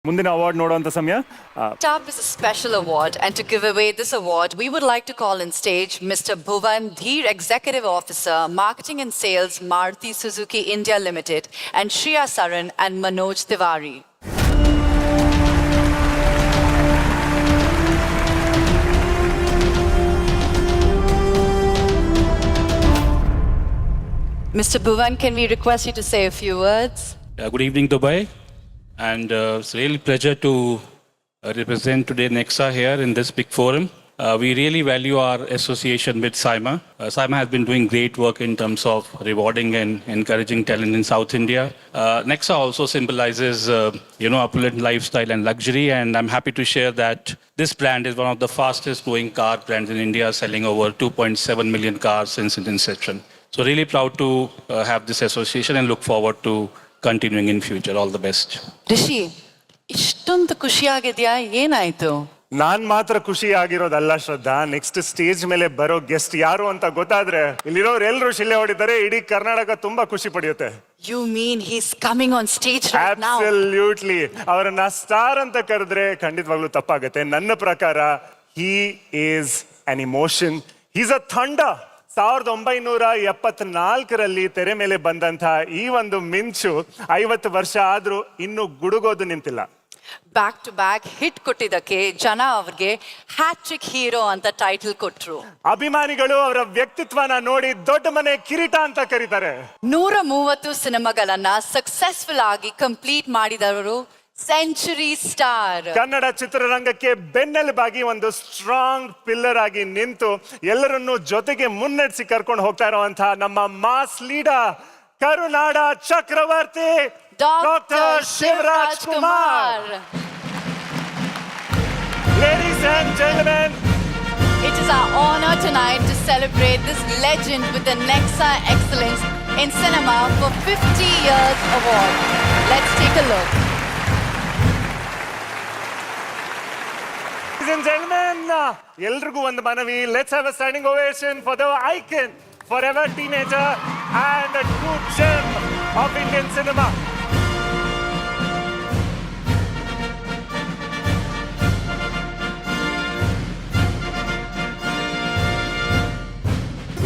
ಮುಂದಿನ ಅವಾರ್ಡ್ ನೋಡುವಂತ ಸಮಯ. Top is a special award, and to give away this award, we would like to call on stage Mr. Bhuvan Dheer, Executive Officer, Marketing and Sales, Maruti Suzuki India Limited, and Shriya Saran and Manoj Tiwari. Mr. Bhuvan, can we request you to say a few words? Good evening, Dubai. And it's really pleasure to represent today Nexa here in this big forum. We really value our association with SIMA. SIMA has been doing great work in terms of rewarding and encouraging talent in South India. Nexa also symbolizes, opulent lifestyle and luxury. And I'm happy to share that this brand is one of the fastest growing car brands in India, selling over 2.7 million cars since its inception. So really proud to have this association and look forward to continuing in future. All the best. Rishi, ಇಷ್ಟೊಂದು ಖುಷಿಯಾಗಿದ್ಯಾ? ಏನಾಯ್ತು? ನಾನ್ ಮಾತ್ರ ಖುಷಿ ಆಗಿರೋದಲ್ಲ ಶ್ರದ್ಧಾ, next stage ಮೇಲೆ ಬರೋ guest ಯಾರು ಅಂತ ಗೊತ್ತಾದ್ರೆ ಇಲ್ಲಿರೋರು ಎಲ್ಲರೂ ಶಿಲ್ಲೆ ಹೊಡಿತಾರೆ, ಇಡೀ ಕರ್ನಾಟಕ ತುಂಬಾ ಖುಷಿ ಪಡೆಯುತ್ತೆ. You mean he's coming on stage right now? Absolutely. ಅವರನ್ನ ಸ್ಟಾರ್ ಅಂತ ಕರೆದ್ರೆ ಖಂಡಿತವಾಗ್ಲೂ ತಪ್ಪಾಗುತ್ತೆ. ನನ್ನ ಪ್ರಕಾರ he is an emotion. He's a thunder. 1974ರಲ್ಲಿ ತೆರೆ ಮೇಲೆ ಬಂದಂತ ಈ ಒಂದು ಮಿಂಚು 50 ವರ್ಷ ಆದ್ರೂ ಇನ್ನು ಗುಡುಗೋದು ನಿಂತಿಲ್ಲ. ಬ್ಯಾಕ್ ಟು ಬ್ಯಾಕ್ ಹಿಟ್ ಕೊಟ್ಟಿದ್ದಕ್ಕೆ ಜನ ಅವ್ರಿಗೆ ಹ್ಯಾಟ್ರಿಕ್ ಹೀರೋ ಅಂತ ಟೈಟಲ್ ಕೊಟ್ರು. ಅಭಿಮಾನಿಗಳು ಅವರ ವ್ಯಕ್ತಿತ್ವನ ನೋಡಿ ದೊಡ್ಡ ಮನೆ ಕಿರೀಟ ಅಂತ ಕರೀತಾರೆ. 130 ಸಿನಿಮಾಗಳನ್ನ ಸಕ್ಸಸ್ಫುಲ್ ಆಗಿ ಕಂಪ್ಲೀಟ್ ಮಾಡಿದವರು ಸೆಂಚುರಿ ಸ್ಟಾರ್. ಕನ್ನಡ ಚಿತ್ರರಂಗಕ್ಕೆ ಬೆನ್ನೆಲುಬಾಗಿ ಒಂದು ಸ್ಟ್ರಾಂಗ್ ಪಿಲ್ಲರ್ ಆಗಿ ನಿಂತು ಎಲ್ಲರನ್ನೂ ಜೊತೆಗೆ ಮುನ್ನಡೆಸಿ ಕರ್ಕೊಂಡು ಹೋಗ್ತಾ ಇರುವಂತಹ ನಮ್ಮ ಮಾಸ್ ಲೀಡರ್, ಕರುನಾಡ ಚಕ್ರವರ್ತಿ doctor Shivaraj Kumar. Ladies and gentlemen, it is our honor tonight to celebrate this legend with the Nexa Excellence in Cinema for 50 years award. Let's take a look. Ladies and gentlemen, ಎಲ್ರಿಗೂ ಒಂದು ಮನವಿ. Let's have a standing ovation for the icon, forever teenager and a true gem of Indian cinema.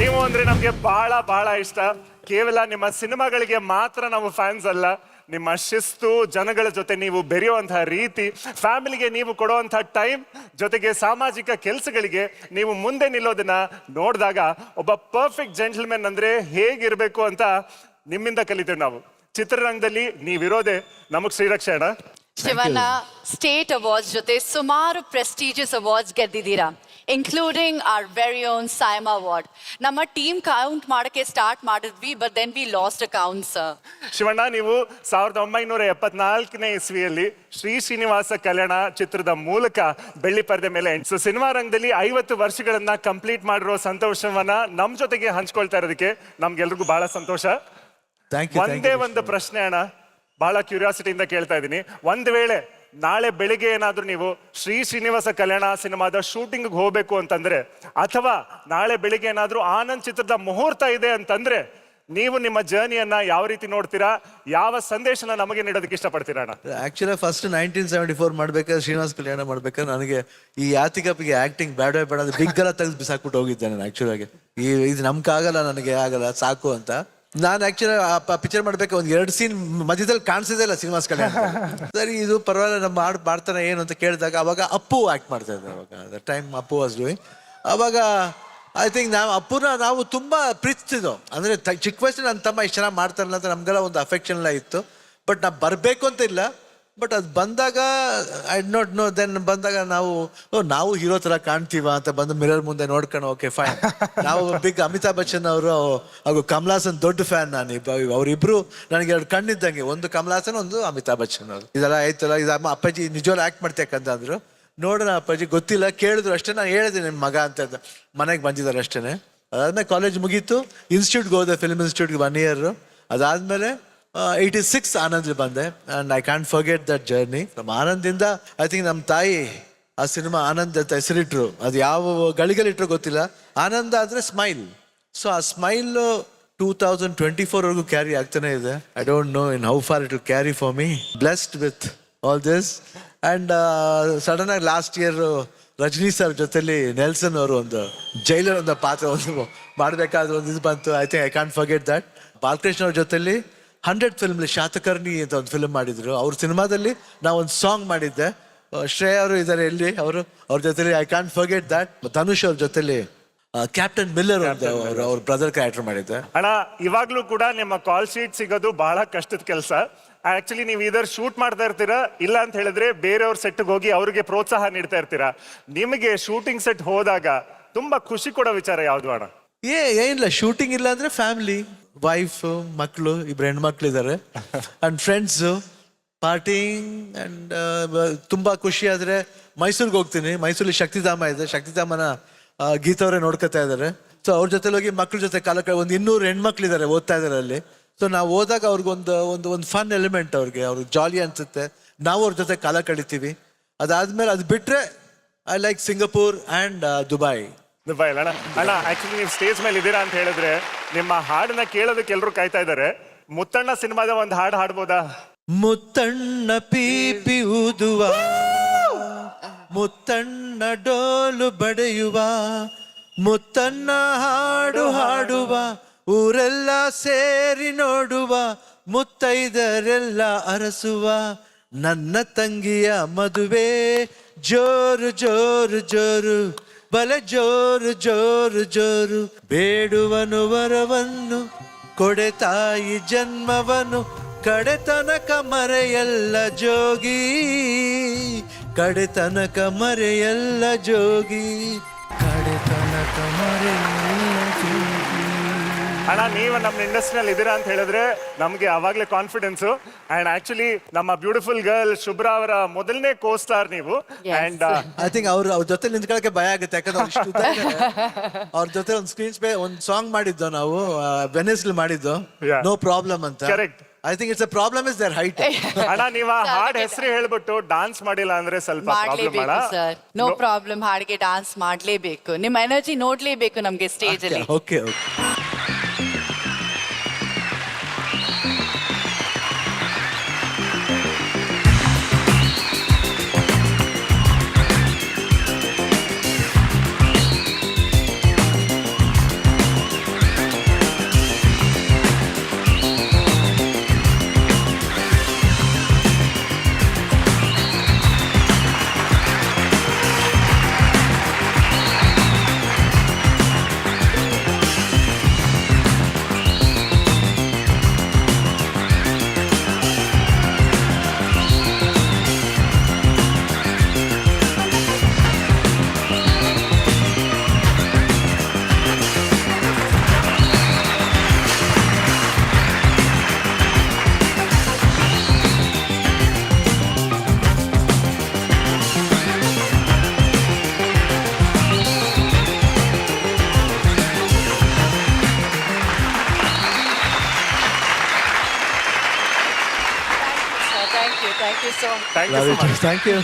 ನೀವು ಅಂದ್ರೆ ನಮ್ಗೆ ಬಹಳ ಬಹಳ ಇಷ್ಟ. ಕೇವಲ ನಿಮ್ಮ ಸಿನಿಮಾಗಳಿಗೆ ಮಾತ್ರ ನಾವು ಫ್ಯಾನ್ಸ್ ಅಲ್ಲ, ನಿಮ್ಮ ಶಿಸ್ತು, ಜನಗಳ ಜೊತೆ ನೀವು ಬೆರೆಯುವಂತಹ ರೀತಿ, ಫ್ಯಾಮಿಲಿಗೆ ನೀವು ಕೊಡುವಂತಹ ಟೈಮ್, ಜೊತೆಗೆ ಸಾಮಾಜಿಕ ಕೆಲಸಗಳಿಗೆ ನೀವು ಮುಂದೆ ನಿಲ್ಲೋದನ್ನ ನೋಡಿದಾಗ ಒಬ್ಬ ಪರ್ಫೆಕ್ಟ್ ಜೆಂಟಲ್ಮೆನ್ ಅಂದ್ರೆ ಹೇಗಿರ್ಬೇಕು ಅಂತ ನಿಮ್ಮಿಂದ ಕಲಿತೇವೆ ನಾವು. ಚಿತ್ರರಂಗದಲ್ಲಿ ನೀವಿರೋದೇ ನಮಗ್ ಶ್ರೀರಕ್ಷೆ ಅಣ್ಣ. ಶಿವಣ್ಣ, ಸ್ಟೇಟ್ ಅವಾರ್ಡ್ಸ್ ಜೊತೆ ಸುಮಾರು ಪ್ರೆಸ್ಟೀಜಿಯಸ್ ಅವಾರ್ಡ್ಸ್ ಗೆದ್ದಿದ್ದೀರಾ, including our very own SIIMA award. ನಮ್ಮ ಟೀಮ್ ಕೌಂಟ್ ಮಾಡಕ್ಕೆ ಸ್ಟಾರ್ಟ್ ಮಾಡಿದ್ವಿ, but then we lost account sir. Shivanna, ನೀವು 1974ನೇ ಇಸ್ವಿಯಲ್ಲಿ ಶ್ರೀ ಶ್ರೀನಿವಾಸ ಕಲ್ಯಾಣ ಚಿತ್ರದ ಮೂಲಕ ಬೆಳ್ಳಿ ಪರದೆ ಮೇಲೆ ಸಿನಿಮಾ ರಂಗದಲ್ಲಿ 50 ವರ್ಷಗಳನ್ನ ಕಂಪ್ಲೀಟ್ ಮಾಡಿರೋ ಸಂತೋಷವನ್ನ ನಮ್ ಜೊತೆಗೆ ಹಂಚ್ಕೊಳ್ತಾ ಇರೋದಕ್ಕೆ ನಮ್ಗೆಲ್ರಿಗೂ ಬಹಳ ಸಂತೋಷ. ಒಂದೇ ಒಂದು ಪ್ರಶ್ನೆ ಅಣ್ಣ, ಬಹಳ ಕ್ಯೂರಿಯಾಸಿಟಿಯಿಂದ ಕೇಳ್ತಾ ಇದ್ದೀನಿ. ಒಂದ್ ವೇಳೆ ನಾಳೆ ಬೆಳಿಗ್ಗೆ ಏನಾದ್ರೂ ನೀವು ಶ್ರೀ ಶ್ರೀನಿವಾಸ ಕಲ್ಯಾಣ ಸಿನಿಮಾದ ಶೂಟಿಂಗ್ ಹೋಗ್ಬೇಕು ಅಂತಂದ್ರೆ, ಅಥವಾ ನಾಳೆ ಬೆಳಿಗ್ಗೆ ಏನಾದ್ರೂ ಆನಂದ್ ಚಿತ್ರದ ಮುಹೂರ್ತ ಇದೆ ಅಂತಂದ್ರೆ, ನೀವು ನಿಮ್ಮ ಜರ್ನಿಯನ್ನ ಯಾವ ರೀತಿ ನೋಡ್ತೀರಾ, ಯಾವ ಸಂದೇಶನ ನಮಗೆ ನೀಡೋದಕ್ಕೆ ಇಷ್ಟಪಡ್ತೀರಾ ಅಣ್ಣ? ಆಕ್ಚುಲಿ ಫಸ್ಟ್ 1974 ಮಾಡ್ಬೇಕಾದ್ರೆ ಶ್ರೀನಿವಾಸ ಕಲ್ಯಾಣ ಮಾಡ್ಬೇಕಾದ್ರೆ ನನಗೆ ಈ ಯಾತಿಕಪ್ಪಿಗೆ ಆಕ್ಟಿಂಗ್ ಬೇಡ ಬಿಗ್ ಎಲ್ಲ ತೆಗೆದು ಬಿಸಾಕ್ಬಿಟ್ಟು ಹೋಗಿದ್ದೆ ನಾನು. ಆಕ್ಚುಲಾಗಿ ಇದು ನಮ್ಗಾಗಲ್ಲ, ನನಗೆ ಆಗಲ್ಲ, ಸಾಕು ಅಂತ. ನಾನು ಆಕ್ಚುಲಿ ಪಿಕ್ಚರ್ ಮಾಡ್ಬೇಕು, ಒಂದ್ 2 ಸೀನ್ ಮಧ್ಯದಲ್ಲಿ ಕಾಣಿಸಿದೆ ಇಲ್ಲ ಶ್ರೀನಿವಾಸ ಕಲ್ಯಾಣ. ಸರಿ, ಇದು ಪರವಾಗಿಲ್ಲ, ನಮ್ಮ ಮಾಡ್ತಾನೆ ಏನು ಅಂತ ಕೇಳಿದಾಗ ಅವಾಗ ಅಪ್ಪು ಆಕ್ಟ್ ಮಾಡ್ತಾ ಇದ್ದೆ. ಅವಾಗ ಟೈಮ್ ಅಪ್ಪು ವಾಸ್ ಡೂಯಿಂಗ್. ಅವಾಗ ಐ ಥಿಂಕ್ ಅಪ್ಪುನ ನಾವು ತುಂಬಾ ಪ್ರೀತಿಸಿದ್ವು. ಅಂದ್ರೆ ಚಿಕ್ಕ ವಯಸ್ಸಲ್ಲಿ ನನ್ನ ತಮ್ಮ ಇಷ್ಟು ಚೆನ್ನಾಗಿ ಮಾಡ್ತಾರಲ್ಲ ಅಂತ ನಮ್ಗೆಲ್ಲ ಒಂದು ಅಫೆಕ್ಷನ್ ಎಲ್ಲ ಇತ್ತು. ಬಟ್ ನಾ ಬರಬೇಕು ಅಂತ ಇಲ್ಲ, ಬಟ್ ಅದು ಬಂದಾಗ ಐ ನಾಟ್ ನೋ. ದೆನ್ ಬಂದಾಗ ನಾವು ಹೀರೋ ಥರ ಕಾಣ್ತೀವ ಅಂತ ಬಂದು ಮಿರರ್ ಮುಂದೆ ನೋಡ್ಕೊಂಡು ಓಕೆ ಫೈನ್. ನಾವು ಬಿಗ್ ಅಮಿತಾಬ್ ಬಚ್ಚನ್ ಅವರು ಹಾಗೂ ಕಮಲ್ ಹಾಸನ್ ದೊಡ್ಡ ಫ್ಯಾನ್ ನಾನು. ಅವರಿಬ್ರು ನನಗೆ 2 ಕಣ್ಣಿದ್ದಂಗೆ, ಒಂದು ಕಮಲ್ ಹಾಸನ್, ಒಂದು ಅಮಿತಾಬ್ ಬಚ್ಚನ್ ಅವರು. ಇದೆಲ್ಲ ಆಯ್ತಲ್ಲ, ಇದಮ್ಮ ಅಪ್ಪಾಜಿ ನಿಜವಾಗ್ಲೂ ಆ್ಯಕ್ಟ್ ಮಾಡ್ತಕ್ಕಂತಂದ್ರು. ನೋಡೋಣ ಅಪ್ಪಾಜಿ, ಗೊತ್ತಿಲ್ಲ, ಕೇಳಿದ್ರು ಅಷ್ಟೇ. ನಾನು ಹೇಳಿದೆ ನಿಮ್ಮ ಮಗ ಅಂತ ಮನೆಗೆ ಬಂದಿದ್ದಾರೆ ಅಷ್ಟೇ. ಅದಾದ್ಮೇಲೆ ಕಾಲೇಜ್ ಮುಗೀತು, ಇನ್ಸ್ಟಿಟ್ಯೂಟ್ಗೆ ಹೋದೆ, ಫಿಲ್ಮ್ ಇನ್ಸ್ಟಿಟ್ಯೂಟ್ಗೆ 1 year. ಅದಾದ್ಮೇಲೆ 86 ಆನಂದ್ ಬಂದೆ. And I can forget that journey. ನಮ್ಮ ಆನಂದಿಂದ ಐ ಥಿಂಕ್ ನಮ್ಮ ತಾಯಿ ಆ ಸಿನಿಮಾ ಆನಂದ್ ಅಂತ ಹೆಸರಿಟ್ರು. ಅದು ಯಾವ ಗಳಿಗಳಿಟ್ರು ಗೊತ್ತಿಲ್ಲ. ಆನಂದ ಆದ್ರೆ ಸ್ಮೈಲ್. ಸೊ ಆ ಸ್ಮೈಲ್ 2024 ವರೆಗೂ ಕ್ಯಾರಿ ಆಗ್ತಾನೆ ಇದೆ. I don't know in how far it will carry for me. Blessed with all this and sudden ಆಗಿ ಲಾಸ್ಟ್ ಇಯರ್ ರಜನಿ ಸರ್ ಜೊತೆಲಿ ನೆಲ್ಸನ್ ಅವರು ಒಂದು ಜೈಲರ್ ಒಂದು ಪಾತ್ರ ಒಂದು ಮಾಡಬೇಕಾದ್ರೆ ಒಂದು ಇದು ಬಂತು. I think I can't forget that. Balakrishna ಅವ್ರ ಜೊತೆಲಿ 100 ಫಿಲ್ಮ್ಲಿ ಶಾತಕರ್ಣಿ ಅಂತ ಒಂದು ಫಿಲ್ಮ್ ಮಾಡಿದ್ರು. ಅವ್ರ ಸಿನಿಮಾದಲ್ಲಿ ನಾವು ಒಂದು ಸಾಂಗ್ ಮಾಡಿದ್ದೆ. ಶ್ರೇಯ ಅವರು ಇದ್ದಾರೆ ಎಲ್ಲಿ ಅವರು, ಅವ್ರ ಜೊತೆಲಿ I can't forget that. Dhanush ಅವ್ರ ಜೊತೆಲಿ ಕ್ಯಾಪ್ಟನ್ ಮಿಲ್ಲರ್ ಅವ್ರ ಬ್ರದರ್ ಕ್ಯಾರೆಕ್ಟರ್ ಮಾಡಿದ್ದೆ. ಅಣ್ಣ ಇವಾಗ್ಲೂ ಕೂಡ ನಿಮ್ಮ ಕಾಲ್ ಶೀಟ್ ಸಿಗೋದು ಬಹಳ ಕಷ್ಟದ ಕೆಲಸ. ಆಕ್ಚುಲಿ ನೀವು ಇದರ್ ಶೂಟ್ ಮಾಡ್ತಾ ಇರ್ತೀರಾ, ಇಲ್ಲ ಅಂತ ಹೇಳಿದ್ರೆ ಬೇರೆಯವ್ರ ಸೆಟ್ಗೆ ಹೋಗಿ ಅವ್ರಿಗೆ ಪ್ರೋತ್ಸಾಹ ನೀಡ್ತಾ ಇರ್ತೀರಾ. ನಿಮಗೆ ಶೂಟಿಂಗ್ ಸೆಟ್ ಹೋದಾಗ ತುಂಬಾ ಖುಷಿ ಕೊಡೋ ವಿಚಾರ ಯಾವ್ದು ಅಣ್ಣ? ಏನಿಲ್ಲ, ಶೂಟಿಂಗ್ ಇಲ್ಲ ಅಂದ್ರೆ ಫ್ಯಾಮಿಲಿ, ವೈಫ್, ಮಕ್ಕಳು, ಇಬ್ರು ಹೆಣ್ಮಕ್ಳು ಇದ್ದಾರೆ ಅಂಡ್ ಫ್ರೆಂಡ್ಸು, ಪಾರ್ಟಿಂಗ್ ಅಂಡ್ ತುಂಬಾ ಖುಷಿ ಆದ್ರೆ ಮೈಸೂರಿಗೆ ಹೋಗ್ತೀನಿ. ಮೈಸೂರಲ್ಲಿ ಶಕ್ತಿಧಾಮ ಇದೆ, ಶಕ್ತಿಧಾಮನ ಗೀತವ್ರೆ ನೋಡ್ಕೊತಾ ಇದ್ದಾರೆ. ಸೊ ಅವ್ರ ಜೊತೆ ಹೋಗಿ ಮಕ್ಳ ಜೊತೆ ಕಾಲ ಒಂದು 200 ಹೆಣ್ಮಕ್ಳಿದ್ದಾರೆ ಓದ್ತಾ ಇದಾರೆ ಅಲ್ಲಿ. ಸೊ ನಾವು ಹೋದಾಗ ಅವ್ರಿಗೊಂದು ಫನ್ ಎಲಿಮೆಂಟ್, ಅವ್ರಿಗೆ ಜಾಲಿ ಅನ್ಸುತ್ತೆ. ನಾವು ಅವ್ರ ಜೊತೆ ಕಾಲ ಕಳಿತೀವಿ. ಅದಾದ್ಮೇಲೆ ಅದು ಬಿಟ್ರೆ I like Singapore and Dubai. Dubai ಅಣ್ಣ. ಅಣ್ಣ ಆಕ್ಚುಲಿ ನೀವು ಸ್ಟೇಜ್ ಮೇಲೆ ಇದ್ದೀರಾ ಅಂತ ಹೇಳಿದ್ರೆ ನಿಮ್ಮ ಹಾಡನ್ನ ಕೇಳೋದಕ್ಕೆ ಎಲ್ಲರೂ ಕಾಯ್ತಾ ಇದ್ದಾರೆ. ಮುತ್ತಣ್ಣ ಸಿನಿಮಾದ ಒಂದು ಹಾಡು ಹಾಡ್ಬೋದಾ? ಮುತ್ತಣ್ಣ ಪೀಪಿ ಊದುವ, ಮುತ್ತಣ್ಣ ಡೋಲು ಬಡೆಯುವ, ಮುತ್ತಣ್ಣ ಹಾಡು ಹಾಡುವ, ಊರೆಲ್ಲ ಸೇರಿ ನೋಡುವ, ಮುತ್ತೈದರೆಲ್ಲ ಅರಸುವ, ನನ್ನ ತಂಗಿಯ ಮದುವೆ ಜೋರು ಜೋರು ಜೋರು, ಬಲೆ ಜೋರು ಜೋರು ಜೋರು, ಬೇಡುವನು ವರವನ್ನು ಕೊಡೆ ತಾಯಿ ಜನ್ಮವನು, ಕಡೆತನಕ ಮರೆಯಲ್ಲ ಜೋಗಿ, ಕಡೆತನಕ ಮರೆಯಲ್ಲ ಜೋಗಿ, ಕಡೆತನಕ ಮರೆಯಲ್ಲ ಜೋಗಿ. ಅಣ್ಣ ನೀವು ನಮ್ಮ ಇಂಡಸ್ಟ್ರಿಯಲ್ಲಿ ಇದ್ದೀರಾ ಅಂತ ಹೇಳಿದ್ರೆ ನಮಗೆ ಅವಾಗಲೇ ಕಾನ್ಫಿಡೆನ್ಸು. ಅಂಡ್ ಆಕ್ಚುಲಿ ನಮ್ಮ ಬ್ಯೂಟಿಫುಲ್ ಗರ್ಲ್ ಶುಭ್ರಾ ಅವರ ಮೊದಲನೇ ಕೋ ಸ್ಟಾರ್ ನೀವು. ಅಂಡ್ ಐ ಥಿಂಕ್ ಅವ್ರ ಜೊತೆ ನಿಂತ್ಕೊಳ್ಳೋಕೆ ಭಯ ಆಗುತ್ತೆ, ಯಾಕಂದ್ರೆ ಅವ್ರ ಜೊತೆ ಒಂದು ಸ್ಕ್ರೀನ್ ಸ್ಪೇ ಒಂದು ಸಾಂಗ್ ಮಾಡಿದ್ದು ನಾವು ವೆನಿಸ್ಲಿ ಮಾಡಿದ್ದು, Yeah. ನೋ ಪ್ರಾಬ್ಲಮ್ ಅಂತ. Correct. I think it's a problem is their height. ಅಣ್ಣ ನೀವು ಆ ಹಾಡ್ ಹೆಸರು ಹೇಳ್ಬಿಟ್ಟು ಡಾನ್ಸ್ ಮಾಡಿಲ್ಲ ಅಂದ್ರೆ ಸ್ವಲ್ಪ ಪ್ರಾಬ್ಲಮ್ ಅಣ್ಣ. ಮಾಡ್ಲೇಬೇಕು ಸರ್, ನೋ ಪ್ರಾಬ್ಲಮ್. ಹಾಡಿಗೆ ಡಾನ್ಸ್ ಮಾಡ್ಲೇಬೇಕು, ನಿಮ್ಮ ಎನರ್ಜಿ ನೋಡ್ಲೇಬೇಕು ನಮ್ಗೆ ಸ್ಟೇಜ್ ಅಲ್ಲಿ. Okay Thank you so much. Thank you so much. Thank you.